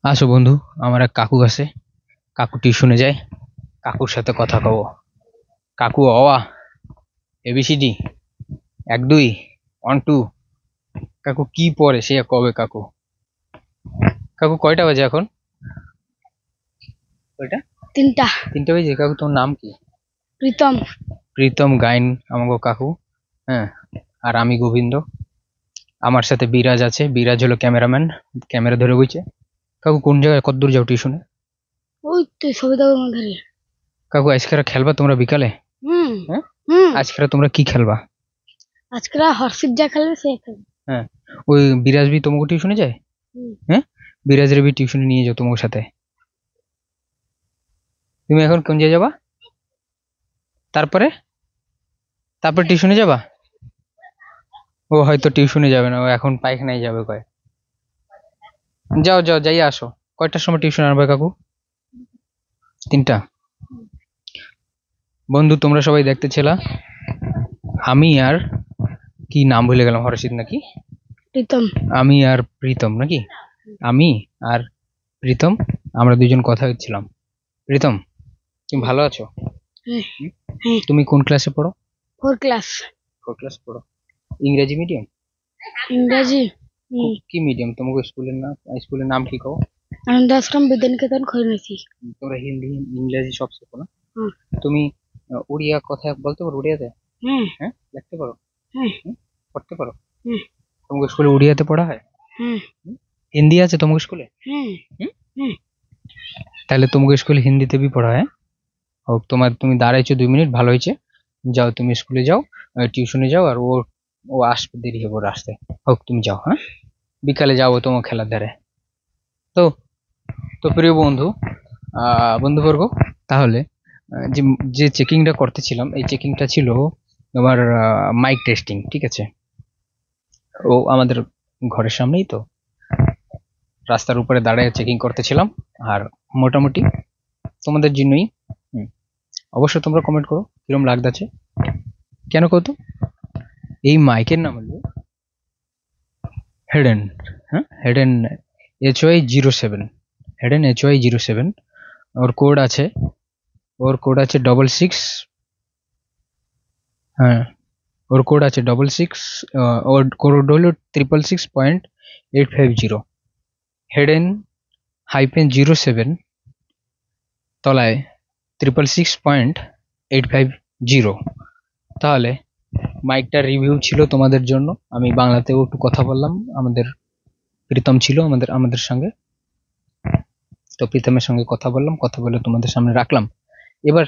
আসো বন্ধু, আমার এক কাকু আছে। কাকু টিউশনে যায়। কাকুর সাথে কথা কব। কাকু, অ আ এবিসিডি 1 2 1 2। কাকু কি পড়ে সে কবে? কাকু, কাকু কয়টা বাজে এখন? কয়টা? 3টা। 3টা বাজে। কাকু তোমার নাম কি? প্রীতম। প্রীতম গাইন আমাকে কাকু। হ্যাঁ। আর আমি গোবিন্দ। আমার সাথে বিরাজ আছে। বিরাজ হলো ক্যামেরাম্যান, ক্যামেরা ধরে বইছে। কাকু কোন জায়গায়, কত দূর যাও টিউশনে? ওই তো সবিতার ধারে। কাকু আজকে খেলবা তোমরা বিকালে? হুম। হ্যাঁ। হুম। আজকে তোমরা কি খেলবা? আজকে হর্ষিত যা খেলবে সে খেলবে। হ্যাঁ। ওই বিরাজ বি তোমাকে টিউশনে যায়? হুম। হ্যাঁ। বিরাজের বি টিউশনে নিয়ে যাও তোমার সাথে। তুমি এখন কোন জায়গায় যাবা? তারপরে তারপর টিউশনে যাবা? ও হয়তো টিউশনে যাবে না, ও এখন পায়খানায় যাবে কয়। যাও যাও, যাই আসো। কয়টার সময় টিউশন আনবে কাকু? 3টা। বন্ধু তোমরা সবাই দেখতেছিলা আমি আর, কি নাম ভুলে গেলাম, হরষিত নাকি? প্রীতম। আমি আর প্রীতম নাকি? আমি আর প্রীতম, আমরা দুজন কথা হচ্ছিলাম। প্রীতম, তুমি ভালো আছো? হ্যাঁ। হুম? হ্যাঁ। তুমি কোন ক্লাসে পড়ো? 4 ক্লাস। 4 ক্লাস পড়ো। ইংরেজি মিডিয়াম? ইংরাজি। কি মিডিয়াম তোমাকে? স্কুলের নাম কি কও? আনন্দ আশ্রম বিদ্যানিকেতন খৈরনছি। তোমরা হিন্দি ইংরেজি সব শেখো না? হুম। তুমি উড়িয়া কথা বলতে পারো? উড়িয়াতে? হ্যাঁ। হ্যাঁ, লিখতে পারো? হ্যাঁ। হুম? পড়তে পারো? হ্যাঁ। তোমাকে স্কুলে উড়িয়াতে পড়া হয়? হ্যাঁ। হুম? হিন্দি আছে তোমাকে স্কুলে? হ্যাঁ। হুম? হ্যাঁ। তাহলে তোমাকে স্কুলে হিন্দিতে বি পড়া হয়? হোক, তুমি দাঁড়াইছো 2 মিনিট, ভালো হয়েছে। যাও তুমি স্কুলে যাও, টিউশনে যাও। আর ও ও আসবে, দেরি হবে ওর আসতে। হোক তুমি যাও, হ্যাঁ। বিকালে যাবো তোমার খেলার ধারে। তো তো প্রিয় বন্ধু, বন্ধুবর্গ, তাহলে যে যে চেকিংটা করতেছিলাম, এই চেকিংটা ছিল তোমার মাইক টেস্টিং, ঠিক আছে? ও আমাদের ঘরের সামনেই তো, রাস্তার উপরে দাঁড়িয়ে চেকিং করতেছিলাম। আর মোটামুটি তোমাদের জন্যই। হুম, অবশ্যই তোমরা কমেন্ট করো কিরম লাগতেছে। কেন কত? এই মাইকের নাম হলো হেডেন। হ্যাঁ, হেডেন HY07। Hayden HY07। ওর কোড আছে, ডবল সিক্স। হ্যাঁ, ওর কোড আছে 66। ওর কোড হলো 666.850। হেডেন -07 তলায় 666.850। তাহলে মাইকটার রিভিউ ছিল তোমাদের জন্য। আমি বাংলাতেও একটু কথা বললাম। আমাদের প্রীতম ছিল আমাদের আমাদের সঙ্গে। তো প্রীতমের সঙ্গে কথা বললাম, কথা বলে তোমাদের সামনে রাখলাম। এবার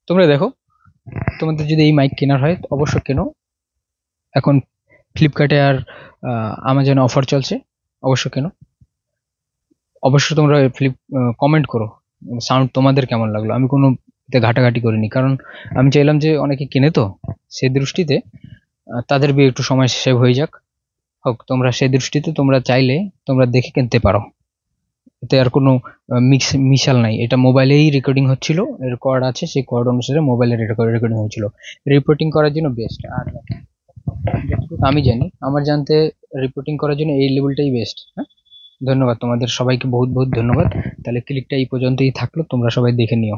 তোমরা দেখো, তোমাদের যদি এই মাইক কেনার হয় তো অবশ্য কেনো। এখন ফ্লিপকার্টে আর আমাজনে অফার চলছে, অবশ্য কেনো। অবশ্য তোমরা কমেন্ট করো সাউন্ড তোমাদের কেমন লাগলো। আমি কোনো ঘাটাঘাটি করিনি, কারণ আমি চাইলাম যে অনেকে কেনে, তো সেই দৃষ্টিতে তাদের বি একটু সময় সেভ হয়ে যাক। হোক, তোমরা সেই দৃষ্টিতে তোমরা চাইলে তোমরা দেখে কিনতে পারো। এতে আর কোনো মিশাল নাই। এটা মোবাইলেই রেকর্ডিং হচ্ছিল, রেকর্ড আছে, সেই কর্ড অনুসারে মোবাইলে রেকর্ডিং হয়েছিল। রিপোর্টিং করার জন্য বেস্ট। আর যতটুকু আমি জানি, আমার জানতে রিপোর্টিং করার জন্য এই লেভেলটাই বেস্ট। হ্যাঁ, ধন্যবাদ তোমাদের সবাইকে, বহুত বহুত ধন্যবাদ। তাহলে ক্লিকটা এই পর্যন্তই থাকলো, তোমরা সবাই দেখে নিও।